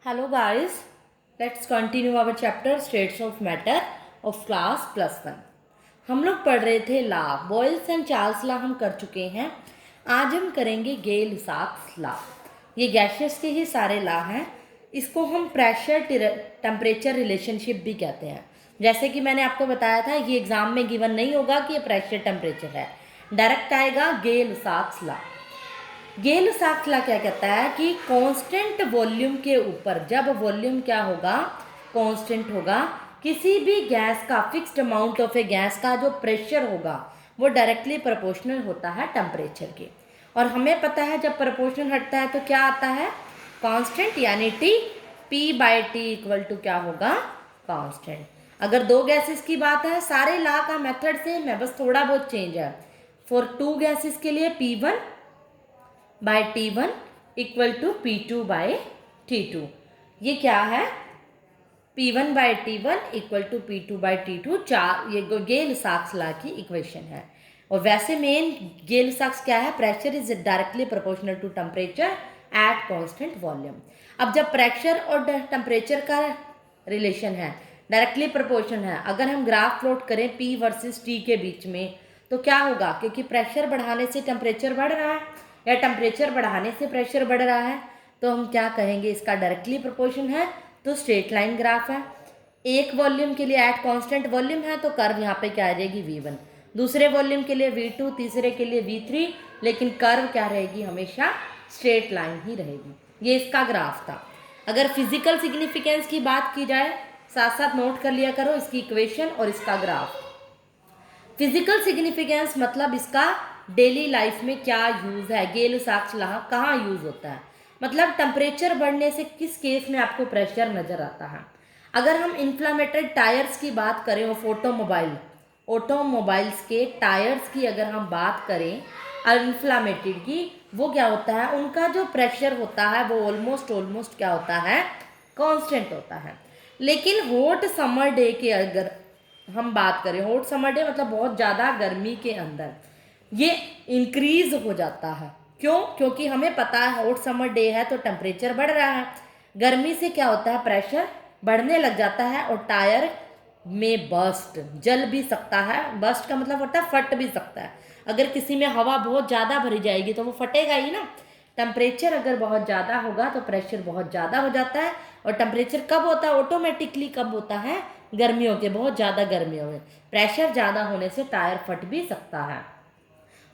Hello guys, let's continue our chapter States of Matter of class +1। हम लोग पढ़ रहे थे law, Boyle's and Charles law हम कर चुके हैं। आज हम करेंगे गेल-साक्स लॉ। ये गैसेस के ही सारे लॉ हैं। इसको हम प्रेशर टेम्परेचर रिलेशनशिप भी कहते हैं। जैसे कि मैंने आपको बताया था, ये एग्जाम में गिवन नहीं होगा कि ये प्रेशर टेम्परेचर है, डायरेक्ट आएगा गेल-साक्स लॉ। गेल-साक्स लॉ क्या कहता है कि कांस्टेंट वॉल्यूम के ऊपर, जब वॉल्यूम क्या होगा, कांस्टेंट होगा, किसी भी गैस का fixed amount of A gas का जो प्रेशर होगा वो डायरेक्टली प्रोपोर्शनल होता है टेम्परेचर के। और हमें पता है जब प्रोपोर्शनल हटता है तो क्या आता है, कांस्टेंट, यानी T, P by T equal to क्या होगा, कांस्टेंट। अगर दो गैसेस की बात है, सारे लॉ का मेथड सेम है, बस थोड़ा बहुत चेंज है। फॉर टू गैसेस के लिए P1 by T1 equal to P2 by T2। ये क्या है, P1 by T1 equal to P2 by T2। ये गेल-साक्स लॉ की इक्वेशन है। और वैसे मेन गेल-साक्स क्या है, pressure is directly proportional to temperature at constant volume. अब जब प्रेशर और टेम्परेचर का रिलेशन है, डायरेक्टली प्रोपोर्शन है, अगर हम ग्राफ प्लॉट करें P वर्सेस T के बीच में तो क्या होगा, क्योंकि प्रेशर बढ़ाने से टेम्परेचर बढ़ रहा है या टेम्परेचर बढ़ाने से प्रेशर बढ़ रहा है, तो हम क्या कहेंगे, इसका डायरेक्टली प्रोपोर्शन है, तो स्ट्रेट लाइन ग्राफ है। एक वॉल्यूम के लिए एट कांस्टेंट वॉल्यूम है तो कर्व यहाँ पे क्या आ जाएगी, V1। दूसरे वॉल्यूम के लिए V2, तीसरे के लिए V3, लेकिन कर्व क्या रहेगी, हमेशा स्ट्रेट लाइन ही रहेगी। ये इसका ग्राफ था। अगर फिजिकल सिग्निफिकेंस की बात की जाए, साथ साथ नोट कर लिया करो इसकी इक्वेशन और इसका ग्राफ। फिजिकल सिग्निफिकेंस मतलब इसका डेली लाइफ में क्या यूज़ है, गेल-साक्स लॉ कहाँ यूज़ होता है, मतलब टेम्परेचर बढ़ने से किस केस में आपको प्रेशर नज़र आता है। अगर हम इन्फ्लामेटेड टायर्स की बात करें, ऑटोमोबाइल्स के टायर्स की अगर हम बात करें इन्फ्लामेटेड की, वो क्या होता है, उनका जो प्रेशर होता है वो ऑलमोस्ट क्या होता है, कांस्टेंट होता है। लेकिन हॉट समर डे के अगर हम बात करें, हॉट समर डे मतलब बहुत ज़्यादा गर्मी के अंदर ये इंक्रीज हो जाता है। क्यों, क्योंकि हमें पता है हॉट समर डे है तो टेम्परेचर बढ़ रहा है, गर्मी से क्या होता है, प्रेशर बढ़ने लग जाता है और टायर में बस्ट, जल भी सकता है। बस्ट का मतलब होता है फट भी सकता है। अगर किसी में हवा बहुत ज़्यादा भरी जाएगी तो वो फटेगा ही ना। टेम्परेचर अगर बहुत ज़्यादा होगा तो प्रेशर बहुत ज़्यादा हो जाता है। और टेम्परेचर कब होता है, ऑटोमेटिकली कब होता है, गर्मियों के, बहुत ज़्यादा गर्मियों में प्रेशर ज़्यादा होने से टायर फट भी सकता है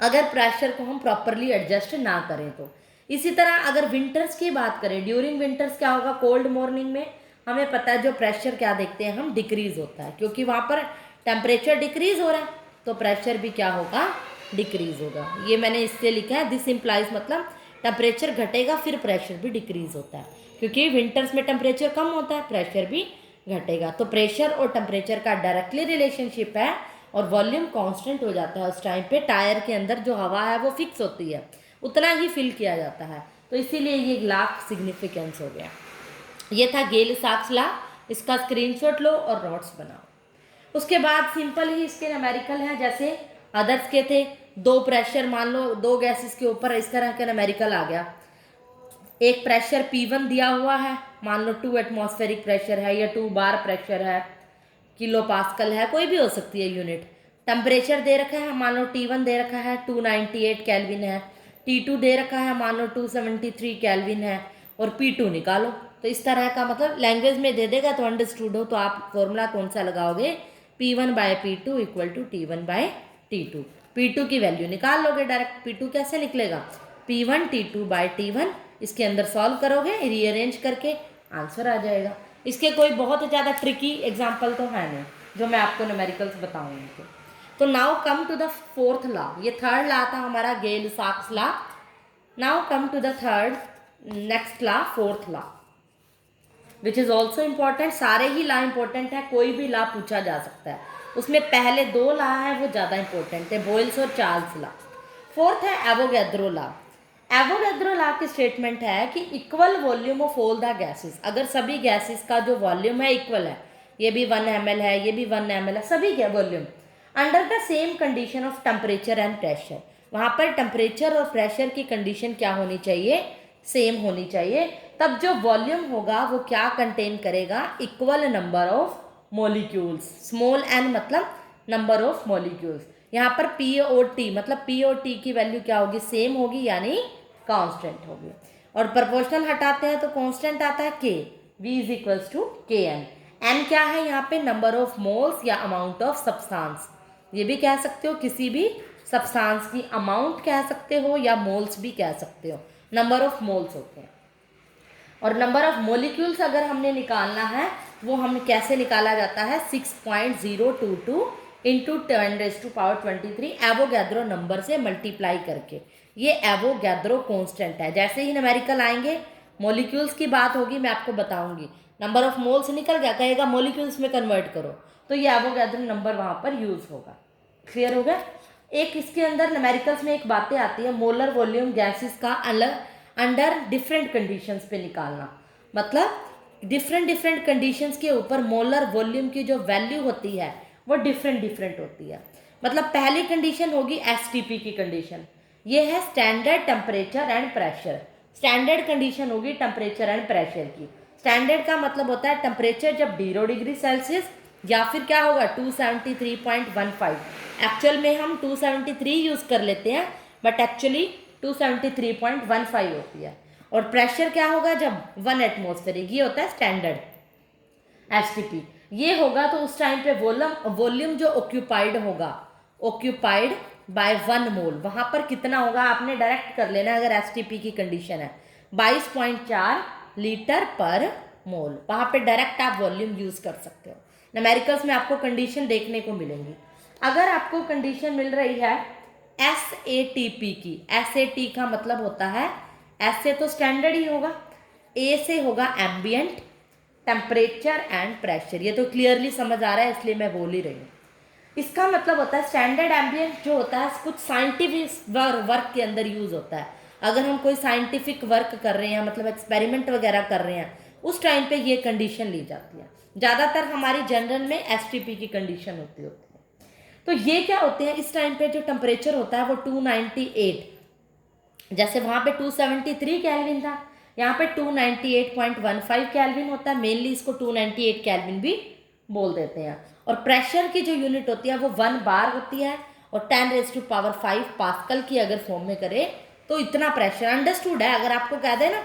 अगर प्रेशर को हम प्रॉपरली एडजस्ट ना करें तो। इसी तरह अगर विंटर्स की बात करें, ड्यूरिंग विंटर्स क्या होगा, कोल्ड मॉर्निंग में हमें पता है जो प्रेशर क्या देखते हैं हम, डिक्रीज होता है, क्योंकि वहाँ पर टेम्परेचर डिक्रीज हो रहा है तो प्रेशर भी क्या होगा, डिक्रीज होगा। ये मैंने इससे लिखा है, दिस इम्प्लाइज मतलब टेम्परेचर घटेगा फिर प्रेशर भी डिक्रीज होता है, क्योंकि विंटर्स में टेम्परेचर कम होता है, प्रेशर भी घटेगा। तो प्रेशर और टेम्परेचर का डायरेक्टली रिलेशनशिप है और वॉल्यूम कांस्टेंट हो जाता है। उस टाइम पे टायर के अंदर जो हवा है वो फिक्स होती है, उतना ही फिल किया जाता है, तो इसीलिए ये लाख सिग्निफिकेंस हो गया। ये था गेल-साक्स लॉ। इसका स्क्रीनशॉट लो और नोट्स बनाओ। उसके बाद सिंपल ही इसके न्यूमेरिकल हैं, जैसे अदर्स के थे, दो प्रेशर मान लो, दो गैसेस के ऊपर इस तरह का न्यूमेरिकल आ गया। एक प्रेशर P1 दिया हुआ है, मान लो 2 एटमॉस्फेरिक प्रेशर है या 2 बार प्रेशर है, किलो पास्कल है, कोई भी हो सकती है यूनिट। टेम्परेचर दे रखा है, मान लो T1 दे रखा है 298 केल्विन है, T2 दे रखा है मान लो 273 केल्विन है, और P2 निकालो। तो इस तरह का मतलब लैंग्वेज में दे देगा तो अंडरस्टूड हो, तो आप फॉर्मूला कौन सा लगाओगे, P1 by P2 equal to T1 by T2। P2 की वैल्यू निकाल लोगे डायरेक्ट। P2 कैसे निकलेगा, P1 T2 बाई T1, इसके अंदर सॉल्व करोगे रीअरेंज करके, आंसर आ जाएगा। इसके कोई बहुत ज़्यादा ट्रिकी एग्जाम्पल तो है नहीं जो मैं आपको न्यूमेरिकल्स बताऊंगी। तो now come to the fourth law. ये थर्ड लॉ था हमारा Gay Lussac's law. Now come to the third next law, fourth law, which is also important. सारे ही लॉ इम्पोर्टेंट है, कोई भी लॉ पूछा जा सकता है। उसमें पहले दो लॉ है वो ज़्यादा इंपॉर्टेंट है, बॉयल्स और चार्ल्स लॉ। फोर्थ है एवोगैड्रो लॉ। एवोगैड्रो लॉ की स्टेटमेंट है कि equal volume of all the gases, अगर सभी गैसेस का जो वॉल्यूम है इक्वल है, ये भी 1 ml है, ये भी 1 ml है, सभी volume under the same condition of temperature and pressure, वहाँ पर टेम्परेचर और प्रेशर की कंडीशन क्या होनी चाहिए, सेम होनी चाहिए। तब जो वॉल्यूम होगा वो क्या कंटेन करेगा, equal number of molecules. Small n मतलब नंबर ऑफ मॉलिक्यूल्स। यहाँ पर पी और टी मतलब पी और टी की वैल्यू क्या होगी, सेम होगी यानी कांस्टेंट होगी। और प्रोपोर्शनल हटाते हैं तो कांस्टेंट आता है के, V इज इक्वल्स टू के एन। एन क्या है यहाँ पे, नंबर ऑफ मोल्स या अमाउंट ऑफ सब्सटेंस। ये भी कह सकते हो, किसी भी सब्सटेंस की अमाउंट कह सकते हो या मोल्स भी कह सकते हो, नंबर ऑफ मोल्स होते हैं। और नंबर ऑफ मॉलिक्यूल्स अगर हमने निकालना है वो हम कैसे निकाला जाता है, 6.022 इंटू 10⁻23 एवोगैड्रो नंबर से मल्टीप्लाई करके। ये एवोगैड्रो कांस्टेंट है। जैसे ही न्यूमेरिकल आएंगे, मॉलिक्यूल्स की बात होगी, मैं आपको बताऊंगी। नंबर ऑफ मोल्स निकल गया, कहेगा मॉलिक्यूल्स में कन्वर्ट करो, तो ये एवोगैड्रो नंबर वहाँ पर यूज होगा। क्लियर हो गया। एक इसके अंदर न्यूमेरिकल्स में एक बातें आती है, मोलर वॉल्यूम गैसेस का अंडर डिफरेंट कंडीशंस पे निकालना। मतलब डिफरेंट कंडीशंस के ऊपर मोलर वॉल्यूम की जो वैल्यू होती है वो डिफरेंट होती है। मतलब पहली कंडीशन होगी एसटीपी की कंडीशन, ये है standard temperature and pressure. Standard condition होगी टेम्परेचर एंड प्रेशर की। स्टैंडर्ड का मतलब होता है टेम्परेचर जब 0 डिग्री सेल्सियस या फिर क्या होगा 273.15। एक्चुअल में हम 273 यूज़ कर लेते हैं, बट एक्चुअली 273.15 होती है। और प्रेशर क्या होगा, जब 1 एटमॉस्फेरिक, ये होता है स्टैंडर्ड एसटीपी। ये होगा तो उस टाइम पे वॉल्यूम जो ऑक्यूपाइड होगा, ऑक्यूपाइड बाय 1 मोल, वहाँ पर कितना होगा आपने डायरेक्ट कर लेना। अगर एसटीपी की कंडीशन है 22.4 लीटर पर मोल, वहाँ पे डायरेक्ट आप वॉल्यूम यूज़ कर सकते हो। न्यूमेरिकल्स में आपको कंडीशन देखने को मिलेंगी। अगर आपको कंडीशन मिल रही है SATP की, SAT का मतलब होता है, S से तो स्टैंडर्ड ही होगा, A से होगा एम्बियंट, टेम्परेचर एंड प्रेशर। ये तो क्लियरली समझ आ रहा है, इसलिए मैं बोल ही रही हूँ। इसका मतलब होता है स्टैंडर्ड एम्बियंट जो होता है कुछ साइंटिफिक वर्क के अंदर यूज होता है। अगर हम कोई साइंटिफिक वर्क कर रहे हैं, मतलब एक्सपेरिमेंट वगैरह कर रहे हैं, उस टाइम पे ये कंडीशन ली जाती है। ज़्यादातर हमारी जनरल में एसटीपी की कंडीशन होती है। तो ये क्या होते हैं, इस टाइम पे जो टेम्परेचर होता है वो 298, जैसे वहाँ पे 273 केल्विन था, यहाँ पे 298.15 केल्विन होता है। मेनली इसको 298 केल्विन भी बोल देते हैं। और प्रेशर की जो यूनिट होती है वो 1 बार होती है, और 10⁵ पास्कल की अगर फॉर्म में करे तो इतना प्रेशर। अंडरस्टूड है, अगर आपको कह दे ना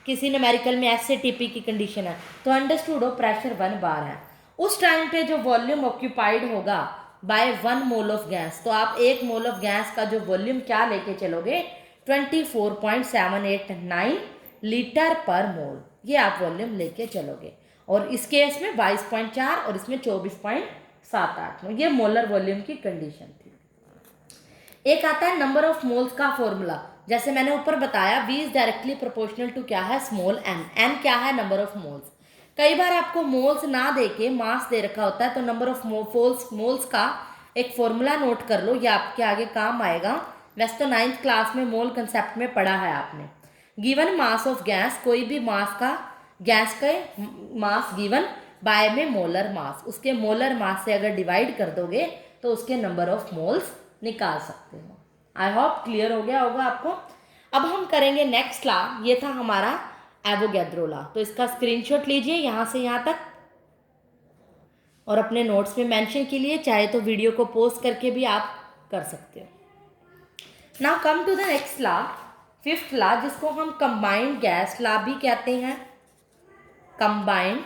किसी न्यूमेरिकल में SATP की कंडीशन है तो अंडरस्टूड हो प्रेशर 1 बार है। उस टाइम पे जो वॉल्यूम ऑक्यूपाइड होगा बाय 1 मोल ऑफ गैस, तो आप 1 मोल ऑफ गैस का जो वॉल्यूम क्या लेके चलोगे, 24.789 लीटर पर मोल, ये आप वॉल्यूम लेके चलोगे। और इस केस में 22.4 और इसमें 24.78, ये मोलर वॉल्यूम की कंडीशन थी। एक आता है नंबर ऑफ मोल्स का फॉर्मूला। जैसे मैंने ऊपर बताया, V is directly proportional to क्या है, स्मॉल n। n क्या है, नंबर ऑफ मोल्स। कई बार आपको मोल्स ना दे के मास दे रखा होता है, तो नंबर ऑफ मोल्स का एक फॉर्मूला नोट कर लो, ये आपके आगे काम आएगा। वैसे तो 9th क्लास में मोल कंसेप्ट में पढ़ा है आपने। गिवन मास ऑफ गैस, कोई भी मास का, गैस का मास गिवन बाय में मोलर मास, उसके मोलर मास से अगर डिवाइड कर दोगे तो उसके नंबर ऑफ मोल्स निकाल सकते हो। आई होप क्लियर हो गया होगा आपको। अब हम करेंगे नेक्स्ट लॉ, ये था हमारा एवोगैड्रो लॉ। तो इसका स्क्रीनशॉट लीजिए यहाँ से यहाँ तक और अपने नोट्स में मेंशन के लिए, चाहे तो वीडियो को पॉज करके भी आप कर सकते हो। Now come to the next law, 5th law, जिसको हम कंबाइंड गैस लॉ भी कहते हैं, कंबाइंड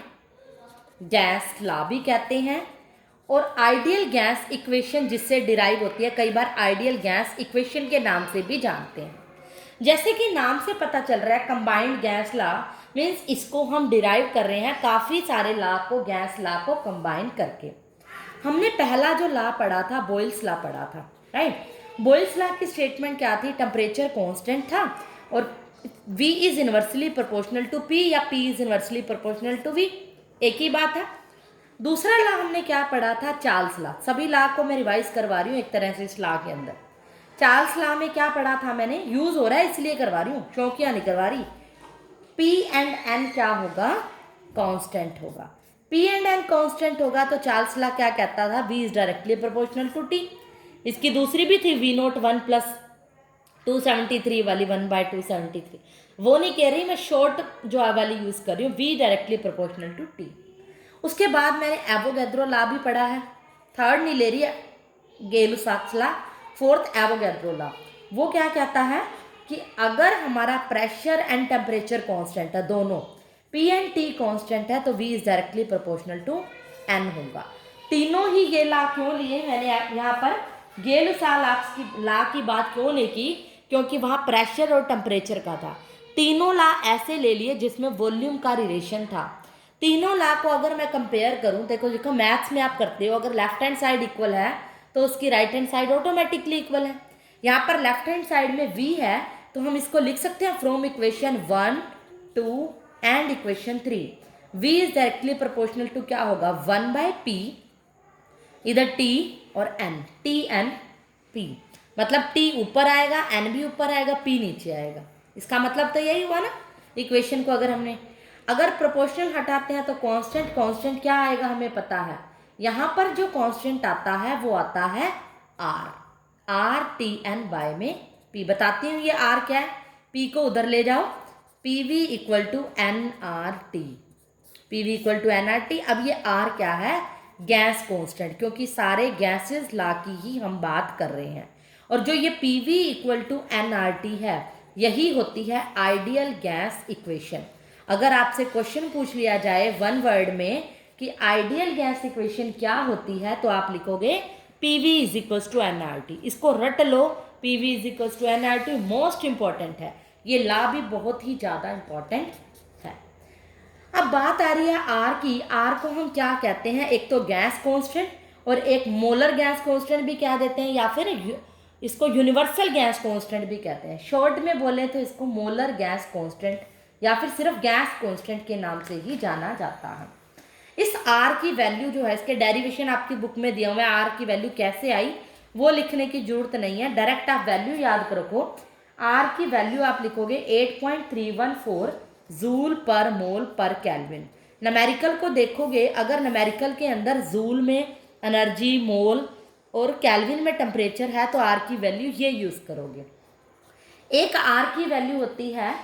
गैस लॉ भी कहते हैं। और आइडियल गैस इक्वेशन जिससे डिराइव होती है, कई बार आइडियल गैस इक्वेशन के नाम से भी जानते हैं। जैसे कि नाम से पता चल रहा है कंबाइंड गैस लॉ मीन्स इसको हम डिराइव कर रहे हैं काफ़ी सारे लॉ को, गैस लॉ को कंबाइन करके। हमने पहला जो लॉ पढ़ा था बॉयल्स लॉ पढ़ा था, राइट। बॉयल्स लॉ की स्टेटमेंट क्या थी, टेम्परेचर कांस्टेंट था और V is inversely proportional to P या P is inversely proportional to V, एक ही बात है। दूसरा लॉ हमने क्या पढ़ा था, चार्ल्स लॉ। सभी लॉ को मैं रिवाइज करवा रही हूँ एक तरह से इस लॉ के अंदर। चार्ल्स लॉ में क्या पढ़ा था मैंने, यूज हो रहा है इसलिए करवा रही हूँ, शौकिया नहीं करवा रही। P एंड N क्या होगा, कांस्टेंट होगा। P एंड N कांस्टेंट होगा तो चार्ल्स लॉ क्या कहता था, V is directly proportional to T। इसकी दूसरी भी थी V0 1 + 273 वाली 1/273। वो नहीं कह रही, मैं शॉर्ट जो वाली यूज़ कर रही हूँ, V directly proportional to T। उसके बाद मैंने एवोगैड्रो लॉ भी पढ़ा है, थर्ड नहीं ले रही है गेलुसाक्स लॉ, फोर्थ एवोगैड्रो लॉ। वो क्या कहता है कि अगर हमारा प्रेशर एंड टेम्परेचर कांस्टेंट है, दोनों P एंड T कांस्टेंट है, तो V is directly proportional to N होगा। तीनों ही ये लॉ क्यों लिए मैंने यहाँ पर गेलुसाक्स की लॉ की बात क्यों नहीं की, क्योंकि वहाँ प्रेशर और टेम्परेचर का था। तीनों लॉ ऐसे ले लिए जिसमें वॉल्यूम का रिलेशन था। तीनों लॉ को अगर मैं कंपेयर करूं, देखो मैथ्स में आप करते हो, अगर लेफ्ट हैंड साइड इक्वल है तो उसकी right hand side automatically equal है। यहाँ पर लेफ्ट हैंड साइड में V है, तो हम इसको लिख सकते हैं from equation 1, 2 and equation 3। V is directly proportional to क्या होगा, 1/P, इधर T और N, T/N/P, मतलब T ऊपर आएगा, N भी ऊपर आएगा, P नीचे आएगा। इसका मतलब तो यही हुआ ना। इक्वेशन को अगर प्रोपोर्शनल हटाते हैं तो कांस्टेंट क्या आएगा हमें पता है। यहाँ पर जो कांस्टेंट आता है वो आता है R/T/N में P। बताती हूँ ये R क्या है, P को उधर ले जाओ, PV equal to NRT, PV equal to NRT। अब ये R क्या है, गैस कांस्टेंट, क्योंकि सारे गैसेस लॉ की ही हम बात कर रहे हैं। और जो ये PV इक्वल टू NRT है, यही होती है आइडियल गैस इक्वेशन। अगर आपसे क्वेश्चन पूछ लिया जाए वन वर्ड में कि आइडियल गैस इक्वेशन क्या होती है, तो आप लिखोगे PV is equals to NRT। इसको रट लो, PV is equals to NRT most important है। ये लॉ भी बहुत ही ज़्यादा इंपॉर्टेंट है। अब बात आ रही है R की। R को हम क्या कहते हैं, एक तो गैस कांस्टेंट और एक मोलर गैस कांस्टेंट भी कह देते हैं, या फिर इसको यूनिवर्सल गैस कांस्टेंट भी कहते हैं। शॉर्ट में बोले तो इसको मोलर गैस कांस्टेंट या फिर सिर्फ गैस कांस्टेंट के नाम से ही जाना जाता है। इस R की वैल्यू जो है, इसके डेरिवेशन आपकी बुक में दिया हुआ है। R की वैल्यू कैसे आई वो लिखने की जरूरत नहीं है, डायरेक्ट आप वैल्यू याद रखो। R की वैल्यू आप लिखोगे 8.314 जूल पर मोल पर केल्विन। न्यूमेरिकल को देखोगे, अगर न्यूमेरिकल के अंदर जूल में एनर्जी, मोल और केल्विन में टेम्परेचर है, तो R की वैल्यू ये यूज़ करोगे। एक R की वैल्यू होती है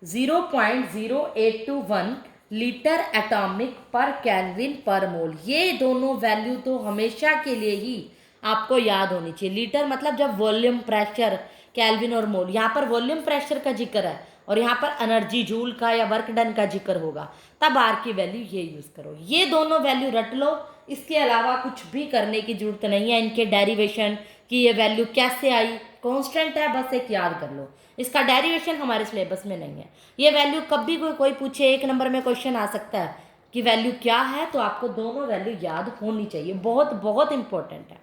0.0821 लीटर एटॉमिक पर केल्विन पर मोल। ये दोनों वैल्यू तो हमेशा के लिए ही आपको याद होनी चाहिए। लीटर मतलब जब वॉल्यूम, प्रेशर, केल्विन और मोल, यहाँ पर वॉल्यूम प्रेशर का जिक्र है और यहाँ पर एनर्जी जूल का या वर्क डन का जिक्र होगा, तब R की वैल्यू ये यूज़ करो। ये दोनों वैल्यू रट लो, इसके अलावा कुछ भी करने की जरूरत नहीं है। इनके डेरिवेशन कि ये वैल्यू कैसे आई, कांस्टेंट है, बस एक याद कर लो। इसका डेरिवेशन हमारे सिलेबस में नहीं है। ये वैल्यू कभी कोई पूछे, 1 नंबर में क्वेश्चन आ सकता है कि वैल्यू क्या है, तो आपको दोनों वैल्यू याद होनी चाहिए, बहुत बहुत इंपॉर्टेंट है।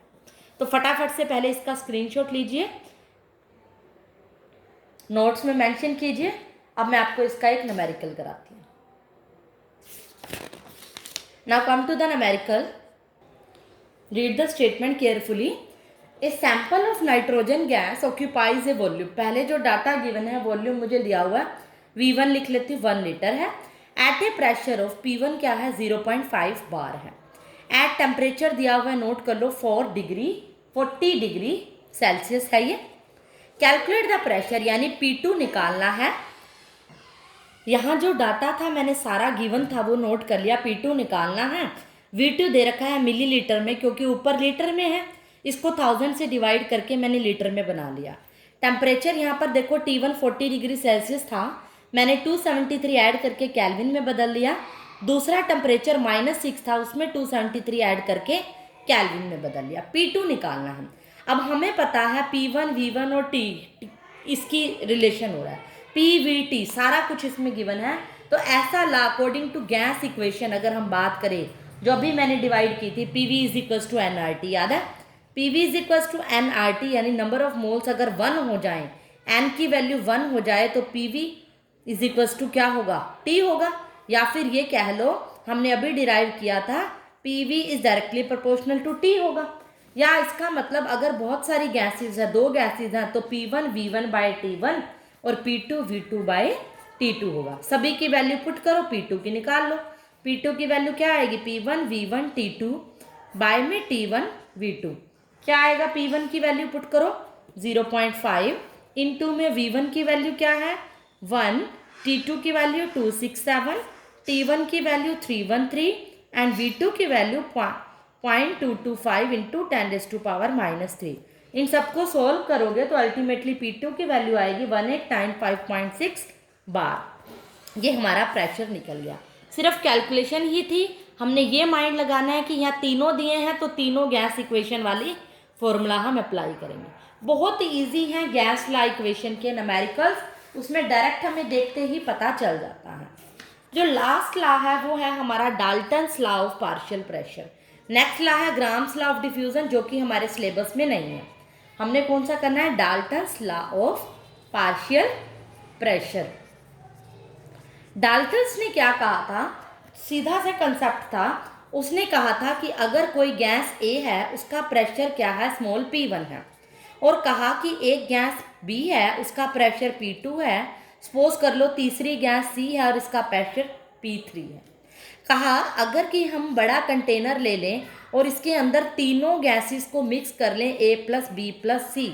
तो फटाफट से पहले इसका स्क्रीनशॉट लीजिए, नोट्स में मेंशन कीजिए। अब मैं आपको इसका एक न्यूमेरिकल कराती हूँ। Now come to the numerical, read the statement carefully. A sample of nitrogen gas occupies a volume. पहले जो डाटा गिवन है, वॉल्यूम मुझे दिया हुआ है, V1 लिख लेती हूँ, 1 लीटर है। Eight A pressure of P1 क्या है, 0.5 बार है। एट टेम्परेचर दिया हुआ है, नोट कर लो, 40 डिग्री सेल्सियस है ये। कैलकुलेट द प्रेशर, यानी P2 निकालना है। यहाँ जो डाटा था मैंने सारा गिवन था वो नोट कर लिया। P2 निकालना है। V2 दे रखा है मिलीलीटर में, क्योंकि ऊपर लीटर में है, इसको 1000 से डिवाइड करके मैंने लीटर में बना लिया। टेम्परेचर यहाँ पर देखो T1 40 डिग्री सेल्सियस था, मैंने 273 ऐड करके केल्विन में बदल लिया। दूसरा टेम्परेचर -6 था, उसमें 273 ऐड करके केल्विन में बदल लिया। P2 निकालना है। अब हमें पता है P1, V1 और T इसकी रिलेशन हो रहा है, PVT सारा कुछ इसमें गिवन है। तो ऐसा ला अकॉर्डिंग टू गैस इक्वेशन अगर हम बात करें, जो अभी मैंने डिवाइड की थी, PV is equals to NRT, याद है? PV is equals to NRT, यानी नंबर ऑफ मोल्स अगर 1 हो जाए, N की वैल्यू 1 हो जाए, तो PV इज इक्वल्स टू क्या होगा, T होगा। या फिर ये कह लो, हमने अभी डिराइव किया था, PV is directly proportional to T होगा। या इसका मतलब अगर बहुत सारी गैसेज है, 2 गैसेज हैं, तो P1 V1 बाय T1 और P2 V2 बाय T2 होगा। सभी की वैल्यू पुट करो, P2 की निकाल लो। P2 की वैल्यू क्या आएगी, P1 V1 T2 बाय में T1 V2। क्या आएगा, P1 की वैल्यू पुट करो 0.5, इंटू में V1 की वैल्यू क्या है 1, T2 की वैल्यू 267, T1 की वैल्यू 313 एंड V2 की वैल्यू 0.225 इंटू 10⁻⁻3। इन सबको सॉल्व करोगे तो अल्टीमेटली P2 की वैल्यू आएगी 1895.6 बार। ये हमारा प्रेशर निकल गया। सिर्फ कैलकुलेशन ही थी, हमने ये माइंड लगाना है कि यहाँ तीनों दिए हैं तो तीनों गैस इक्वेशन वाली फॉर्मूला हम अप्लाई करेंगे। बहुत ईजी है गैस ला इक्वेशन के न्यूमेरिकल्स, उसमें डायरेक्ट हमें देखते ही पता चल जाता है। जो लास्ट लॉ है वो है हमारा Dalton's law of partial pressure. Next law है ग्राम्स लॉ ऑफ डिफ्यूजन, जो कि हमारे सिलेबस में नहीं है। हमने कौन सा करना है? Dalton's law of partial pressure. Dalton's ने क्या कहा था? सीधा सा कंसेप्ट था, उसने कहा था कि अगर कोई गैस ए है उसका प्रेशर क्या है? स्मॉल p1 है। और कहा कि एक गैस बी है उसका प्रेशर p2 है। सपोज कर लो तीसरी गैस सी है और इसका प्रेशर p3 है। कहा अगर कि हम बड़ा कंटेनर ले लें और इसके अंदर तीनों गैसेस को मिक्स कर लें A प्लस बी प्लस सी,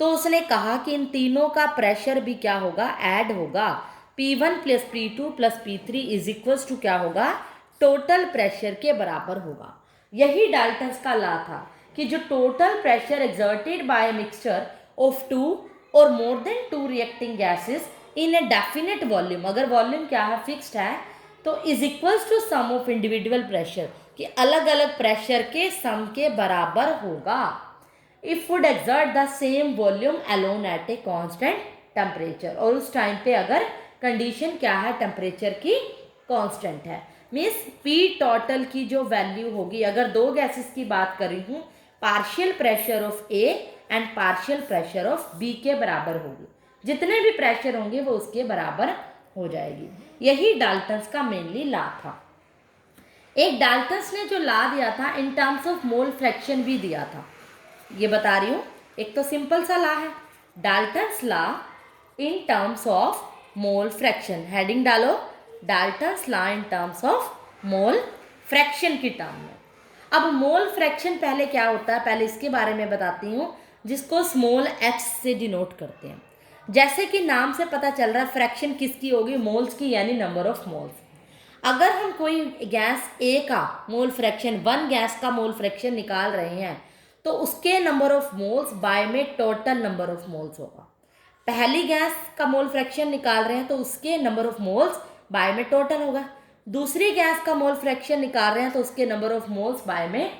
तो उसने कहा कि इन तीनों का प्रेशर भी क्या होगा? ऐड होगा। P1 plus P2 plus P3 is equals to क्या होगा? टोटल प्रेशर के बराबर होगा। यही डाल्टन्स का लॉ था कि जो total pressure exerted by a mixture of two और more than two reacting gases in a definite volume, अगर वॉल्यूम क्या है? फिक्स्ड है, तो is equals to sum of individual pressure, कि अलग अलग प्रेशर के सम के बराबर होगा। If would exert the same volume alone at a constant temperature, और उस टाइम पे अगर कंडीशन क्या है? टेम्परेचर की कांस्टेंट है। मीन्स पी टोटल की जो वैल्यू होगी, अगर दो गैसेस की बात कर रही हूँ, partial pressure of A and partial pressure of B के बराबर होगी। जितने भी प्रेशर होंगे वो उसके बराबर हो जाएगी। यही डाल्टन्स का मेनली लॉ था। एक डाल्टन्स ने जो लॉ दिया था इन टर्म्स ऑफ मोल फ्रैक्शन भी दिया था, ये बता रही हूँ। एक तो सिंपल सा लॉ है, Dalton's law in terms of mole fraction. Heading डालो, Dalton's law in terms of mole fraction की टर्म में। अब मोल फ्रैक्शन पहले क्या होता है, पहले इसके बारे में बताती हूँ, जिसको स्मॉल h से डिनोट करते हैं। जैसे कि नाम से पता चल रहा है फ्रैक्शन किसकी होगी? मोल्स की, यानी नंबर ऑफ मोल्स। अगर हम कोई गैस ए का मोल फ्रैक्शन, वन गैस का मोल फ्रैक्शन निकाल रहे हैं, तो उसके नंबर ऑफ मोल्स बाय में टोटल नंबर ऑफ मोल्स होगा। पहली गैस का मोल फ्रैक्शन निकाल रहे हैं तो उसके नंबर ऑफ मोल्स बाय में टोटल होगा। दूसरी गैस का मोल फ्रैक्शन निकाल रहे हैं तो उसके नंबर ऑफ मोल्स बाय में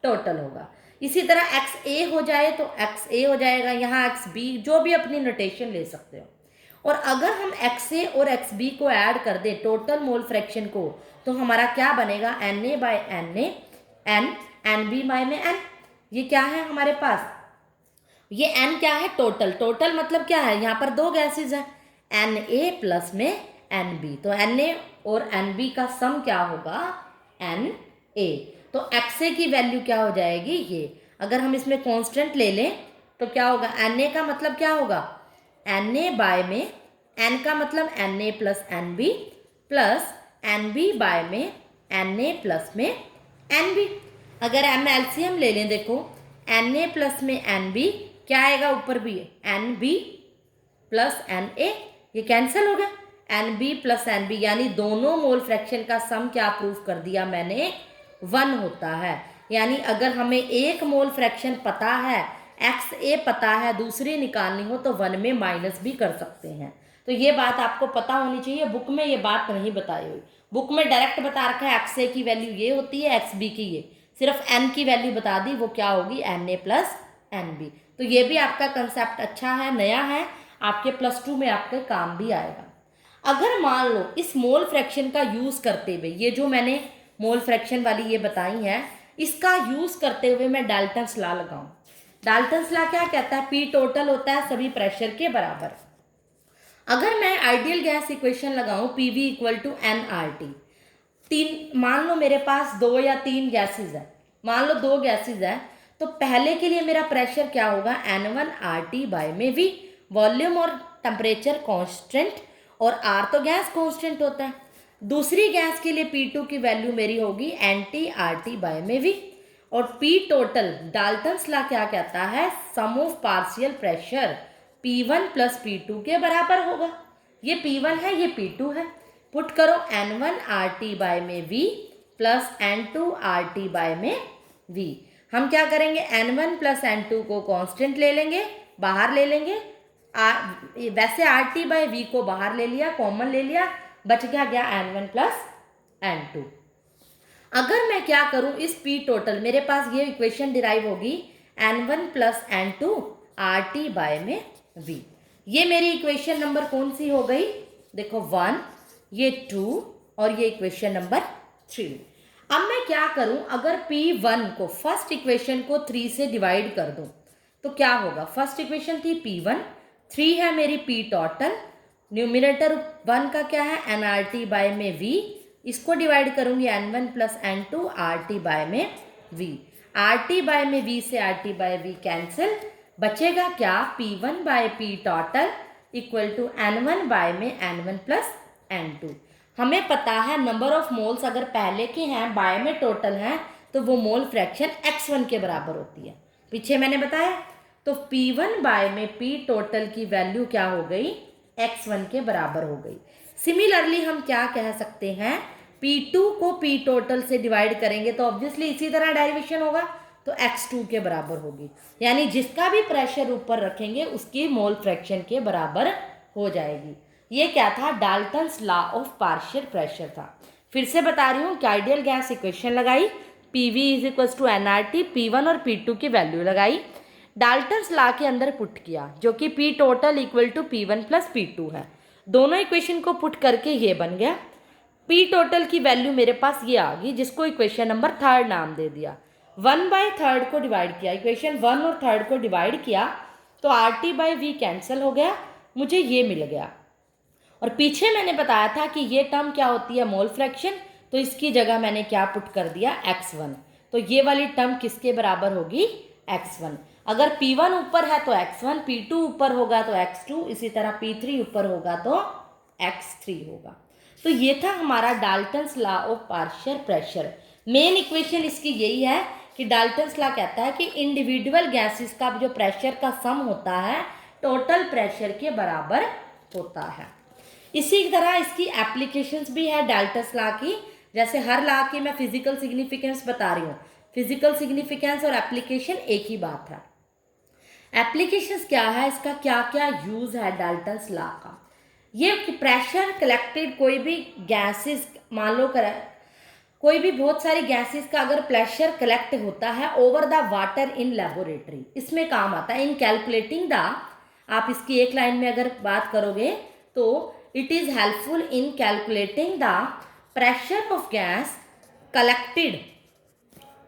टोटल होगा। इसी तरह एक्स ए हो जाए तो एक्स ए हो जाएगा, यहाँ एक्स बी, जो भी अपनी नोटेशन ले सकते हो। और अगर हम एक्स ए और एक्स बी को ऐड कर दें टोटल मोल फ्रैक्शन को, तो हमारा क्या बनेगा? N A by n A, n n B by में एन। ये क्या है हमारे पास? ये एन क्या है? टोटल। टोटल मतलब क्या है? यहाँ पर दो गैसेज है, एन ए प्लस में एन बी, तो एन ए और एन बी का सम क्या होगा? N A. तो एक्स ए की वैल्यू क्या हो जाएगी? ये। अगर हम इसमें कांस्टेंट ले लें तो क्या होगा? एन ए का मतलब क्या होगा? एन ए बाय में एन का मतलब n A plus n B, plus n B by में एन ए प्लस में एन बी। अगर हम एलसीएम ले लें, देखो एन ए प्लस में एन बी क्या आएगा? ऊपर भी n B plus n A, ये कैंसिल हो गया। N B plus n B, यानी दोनों मोल फ्रैक्शन का सम क्या प्रूफ कर दिया मैंने? 1 होता है। यानी अगर हमें एक मोल फ्रैक्शन पता है, एक्स ए पता है, दूसरी निकालनी हो तो 1 में माइनस भी कर सकते हैं। तो ये बात आपको पता होनी चाहिए। बुक में ये बात नहीं बताई हुई, बुक में डायरेक्ट बता रखा है एक्स ए की वैल्यू ये होती है, एक्स बी की ये, सिर्फ एन की वैल्यू बता दी, वो क्या होगी? N A plus n B. तो ये भी आपका कंसेप्ट अच्छा है, नया है, आपके +2 में आपके काम भी आएगा। अगर मान लो इस मोल फ्रैक्शन का यूज़ करते हुए, ये जो मैंने मोल फ्रैक्शन वाली ये बताई है, इसका यूज़ करते हुए मैं डाल्टन्स लॉ लगाऊं। डाल्टन्स लॉ क्या कहता है? पी टोटल होता है सभी प्रेशर के बराबर। अगर मैं आइडियल गैस इक्वेशन लगाऊं, P V equal to n R T, तीन, मान लो मेरे पास 2 या 3 गैसेज है, मान लो 2 गैसेज है, तो पहले के लिए मेरा प्रेशर क्या होगा? N1 RT बाय में वी, वॉल्यूम और टेम्परेचर कांस्टेंट, और R तो गैस कांस्टेंट होता है। दूसरी गैस के लिए P2 की वैल्यू मेरी होगी NT RT बाय में वी, और P टोटल डाल्टन्स लॉ क्या कहता है? Sum of partial pressure P1 plus P2 के बराबर होगा। ये P1 है, ये P2 है। पुट करो N1 RT बाय में V plus N2 RT by में V। हम क्या करेंगे, N1 प्लस N2 को कांस्टेंट ले लेंगे, बाहर ले लेंगे। वैसे RT बाय V को बाहर ले लिया, कॉमन ले लिया, बच गया N1 प्लस N2। अगर मैं क्या करूं, इस P टोटल, मेरे पास ये इक्वेशन डिराइव होगी N1 plus N2 RT by में V। ये मेरी इक्वेशन नंबर कौन सी हो गई, देखो 1, ये 2 और ये इक्वेशन नंबर 3। अब मैं क्या करूं, अगर P1 को फर्स्ट इक्वेशन को 3 से डिवाइड कर दूं तो क्या होगा। फर्स्ट इक्वेशन थी P1, 3 है मेरी P टोटल, न्यूमिनेटर 1 का क्या है NRT बाय में V, इसको डिवाइड करूंगी N1 plus N2 RT by में V। RT बाय में V से RT बाय V कैंसिल, बचेगा क्या P1 बाय P total equal to N1 by में N1 प्लस N2। हमें पता है नंबर ऑफ मोल्स अगर पहले के हैं, बाय में टोटल हैं, तो वो मोल फ्रैक्शन x1 के बराबर होती है, पीछे मैंने बताया। तो P1 बाय में P टोटल की वैल्यू क्या हो गई, x1 के बराबर हो गई। सिमिलरली हम क्या कह सकते हैं, P2 को P टोटल से डिवाइड करेंगे तो ऑब्वियसली इसी तरह डेरिवेशन होगा, तो x2 के बराबर होगी, यानी जिसका भी प्रेशर ऊपर रखेंगे उसकी मोल फ्रैक्शन के बराबर हो जाएगी। ये क्या था, Dalton's law of partial pressure था। फिर से बता रही हूँ कि आइडियल गैस इक्वेशन लगाई, PV is equal to NRT, P1 और P2 की वैल्यू लगाई, डाल्टन्स लॉ के अंदर पुट किया, जो कि P total equal to P1 plus P2 है। दोनों इक्वेशन को पुट करके ये बन गया। P टोटल की वैल्यू मेरे पास ये आ गई, जिसको इक्वेशन नंबर 3 नाम दे दिया। 1/3 को डिवाइड किया, इक्वेशन 1 और 3 को डिवाइड किया तो RT बाय V कैंसिल हो गया, मुझे ये मिल गया। और पीछे मैंने बताया था कि ये टर्म क्या होती है, मोल फ्रैक्शन, तो इसकी जगह मैंने क्या पुट कर दिया, x1। तो ये वाली टर्म किसके बराबर होगी, x1। अगर P1 ऊपर है तो x1, P2 ऊपर होगा तो x2, इसी तरह P3 ऊपर होगा तो x3 होगा। तो ये था हमारा Dalton's law of partial pressure. Main equation इसकी यही है कि डाल्टन्स लॉ कहता है कि इंडिविजुअल गैसेस का जो प्रेशर का सम होता है टोटल प्रेशर के बराबर होता है। इसी तरह इसकी एप्लीकेशंस भी है डाल्टन्स लॉ की, जैसे हर लॉ की मैं फिजिकल सिग्निफिकेंस बता रही हूँ, फिजिकल सिग्निफिकेंस और एप्लीकेशन एक ही बात है। एप्लीकेशंस क्या है, इसका क्या क्या यूज है डाल्टन्स लॉ का। ये प्रेशर कलेक्टेड, कोई भी गैसेस, मान लो कोई भी बहुत सारी गैसेस का अगर प्रेशर कलेक्ट होता है over the water in laboratory, इसमें काम आता है इन कैलकुलेटिंग द, आप इसकी एक लाइन में अगर बात करोगे तो it is helpful in calculating the pressure of gas collected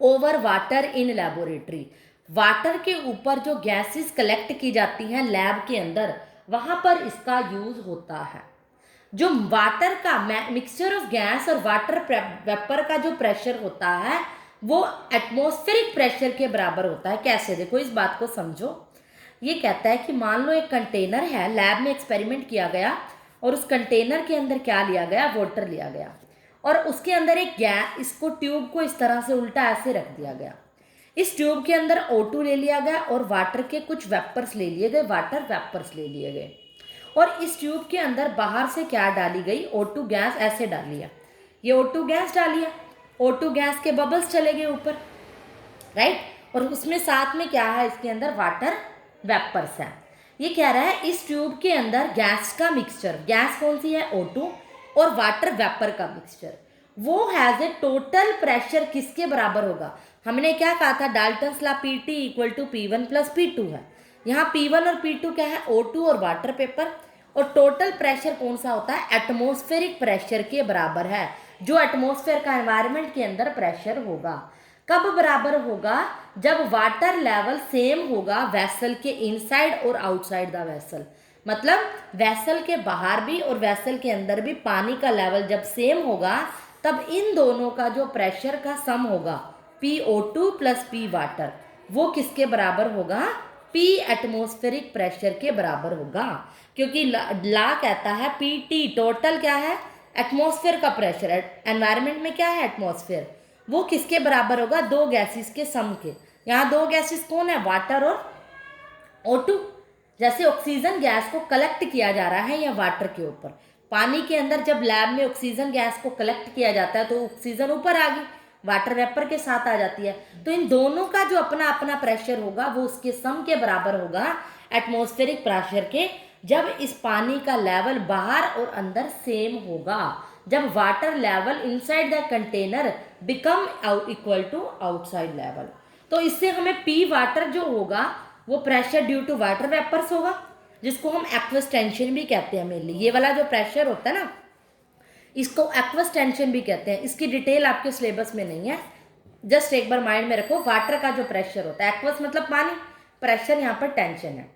over water in laboratory. Water के ऊपर जो गैसेस कलेक्ट की जाती हैं लैब के अंदर, वहां पर इसका यूज होता है। जो वाटर का मिक्सचर ऑफ गैस और वाटर वेपर का जो प्रेशर होता है वो एटमॉस्फेरिक प्रेशर के बराबर होता है। कैसे, देखो इस बात को समझो। ये कहता है कि मान लो एक कंटेनर है, लैब में एक्सपेरिमेंट किया गया और उस कंटेनर के अंदर क्या लिया गया, वाटर लिया गया, और उसके अंदर एक गैस, इसको ट्यूब को इस तरह से उल्टा ऐसे रख दिया गया। इस ट्यूब के अंदर O2 ले लिया गया और वाटर के कुछ वेपर्स ले लिए गए, वाटर वेपर्स ले लिए गए, और इस ट्यूब के अंदर बाहर से क्या डाली गई, O2 गैस ऐसे डाली है। ये O2 गैस डाली है, O2 गैस के बबल्स चले गए ऊपर, राइट, और उसमें साथ में क्या है, इसके अंदर वाटर वेपर्स है। ये कह रहा है इस ट्यूब के अंदर गैस का मिक्सचर, गैस कौन सी है, O2, और वाटर वेपर का मिक्सचर, वो हैज ए टोटल प्रेशर किसके बराबर होगा। हमने क्या कहा था, Dalton's law PT equal to P1 plus P2 है। यहाँ P1 और P2 क्या है, O2 और वाटर पेपर, और टोटल प्रेशर कौन सा होता है, एटमॉस्फेरिक प्रेशर के बराबर है, जो एटमॉस्फेयर का एनवायरनमेंट के अंदर प्रेशर होगा। कब बराबर होगा, जब वाटर लेवल सेम होगा वेसल के इनसाइड और आउटसाइड द वेसल, मतलब वेसल के बाहर भी और वेसल के अंदर भी पानी का लेवल जब सेम होगा, तब इन दोनों का जो प्रेशर का सम होगा PO2 प्लस P वाटर, वो किसके बराबर होगा, P एटमॉस्फेरिक प्रेशर के बराबर होगा। क्योंकि लॉ कहता है PT टोटल क्या है, एटमॉस्फेयर का प्रेशर, एनवायरनमेंट में क्या है एटमॉस्फेयर, वो किसके बराबर होगा, दो गैसेस के सम के। यहाँ दो गैसेस कौन है, वाटर और O2, जैसे ऑक्सीजन गैस को कलेक्ट किया जा रहा है या वाटर के ऊपर, पानी के अंदर जब लैब में ऑक्सीजन गैस को कलेक्ट किया जाता है तो ऑक्सीजन ऊपर आ गई, वाटर वेपर के साथ आ जाती है, तो इन दोनों का जो अपना अपना प्रेशर होगा वो उसके सम के बराबर होगा एटमॉस्फेरिक प्रेशर के, जब इस पानी का लेवल बाहर और अंदर सेम होगा, जब water level inside the container become equal to outside level. तो इससे हमें पी वाटर जो होगा वो pressure due to water vapours होगा, जिसको हम एक्वस टेंशन भी कहते हैं मेनली। ये वाला जो प्रेशर होता है ना, इसको एक्वस टेंशन भी कहते हैं। इसकी डिटेल आपके सिलेबस में नहीं है, जस्ट एक बार माइंड में रखो। वाटर का जो प्रेशर होता है, एक्वस मतलब पानी, प्रेशर यहाँ पर टेंशन है,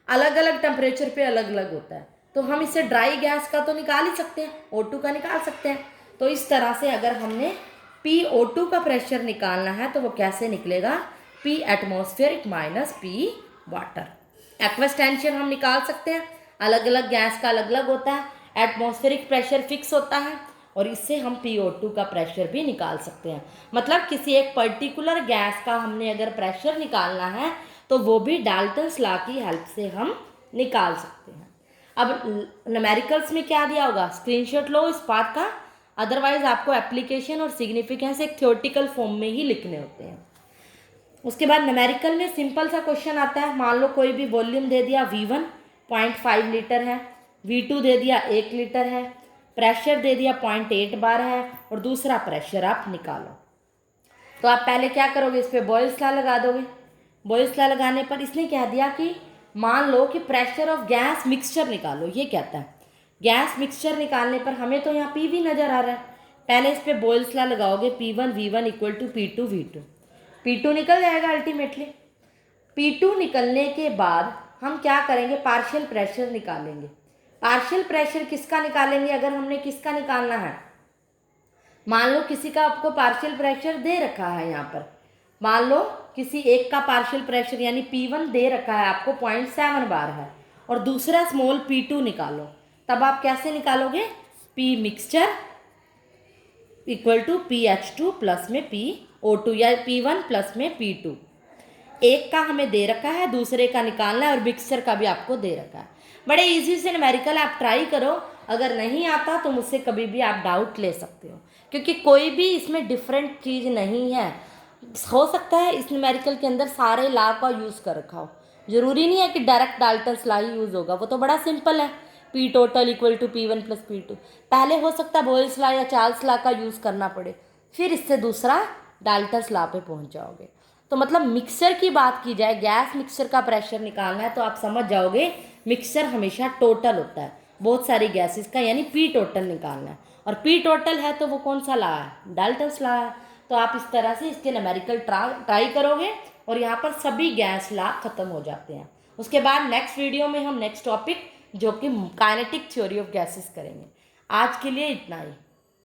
अलग अलग टेम्परेचर पे अलग अलग होता है। तो हम इसे ड्राई गैस का तो निकाल ही सकते हैं, O2 का निकाल सकते हैं। तो इस तरह से अगर हमने PO2 का प्रेशर निकालना है तो वो कैसे निकलेगा, P atmospheric minus P water. Aqueous tension हम निकाल सकते हैं, अलग अलग गैस का अलग अलग होता है, एटमॉस्फेरिक प्रेशर फिक्स होता है, और इससे हम PO2 का प्रेशर भी निकाल सकते हैं। मतलब किसी एक पर्टिकुलर गैस का हमने अगर प्रेशर निकालना है तो वो भी डाल्टन्स लॉ की हेल्प से हम निकाल सकते हैं। अब न्यूमेरिकल्स में क्या दिया होगा, स्क्रीनशॉट लो इस पार्ट का, अदरवाइज आपको एप्लीकेशन और सिग्निफिकेंस एक थ्योरेटिकल फॉर्म में ही लिखने होते हैं। उसके बाद न्यूमेरिकल में सिंपल सा क्वेश्चन आता है, मान लो कोई भी वॉल्यूम दे दिया V1 0.5 लीटर है, V2 दे दिया 1 लीटर है, प्रेशर दे दिया 0.8 बार है, और दूसरा प्रेशर आप निकालो। तो आप पहले क्या करोगे, इस पर बॉयल्स लॉ लगा दोगे। बॉयल्स लॉ लगाने पर इसने कह दिया कि मान लो कि प्रेशर ऑफ गैस मिक्सचर निकालो, ये कहता है। गैस मिक्सचर निकालने पर हमें तो यहाँ PV नज़र आ रहा है, पहले इस पर बॉयल्स लॉ लगाओगे, P1 V1 equal to P2 V2, P2 निकल जाएगा अल्टीमेटली। P2 निकलने के बाद हम क्या करेंगे, पार्शियल प्रेशर निकालेंगे। पार्शियल प्रेशर किसका निकालेंगे, अगर हमने किसका निकालना है, मान लो किसी का आपको पार्शियल प्रेशर दे रखा है, यहाँ पर मान लो किसी एक का पार्शियल प्रेशर यानी P1 दे रखा है आपको 0.7 बार है, और दूसरा स्मॉल P2 निकालो। तब आप कैसे निकालोगे, P mixture equal to PH2 plus में PO2, या P1 प्लस में P2। एक का हमें दे रखा है, दूसरे का निकालना है, और मिक्सचर का भी आपको दे रखा है। बड़े इजी से न्यूमेरिकल आप ट्राई करो, अगर नहीं आता तो मुझसे कभी भी आप डाउट ले सकते हो, क्योंकि कोई भी इसमें डिफरेंट चीज़ नहीं है। हो सकता है इस न्यूमेरिकल के अंदर सारे लॉ का यूज़ कर रखा हो, ज़रूरी नहीं है कि डायरेक्ट डाल्टन्स लॉ ही यूज़ होगा, वो तो बड़ा सिंपल है, P total equal to P1 plus P2। पहले हो सकता है बॉयल्स लॉ या चार्ल्स लॉ का यूज़ करना पड़े, फिर इससे दूसरा डाल्टन्स लॉ पे पहुंच जाओगे। तो मतलब मिक्सचर की बात की जाए, गैस मिक्सचर का प्रेशर निकालना है तो आप समझ जाओगे मिक्सचर हमेशा टोटल होता है, बहुत सारी गैसेस का, यानी P टोटल निकालना है, और P टोटल है तो वो कौन सा लॉ है, डाल्टन्स लॉ है। तो आप इस तरह से इसके न्यूमेरिकल ट्राई करोगे और यहाँ पर सभी गैस लॉ खत्म हो जाते हैं। उसके बाद नेक्स्ट वीडियो में हम नेक्स्ट टॉपिक जो कि काइनेटिक थ्योरी ऑफ गैसेस करेंगे। आज के लिए इतना ही।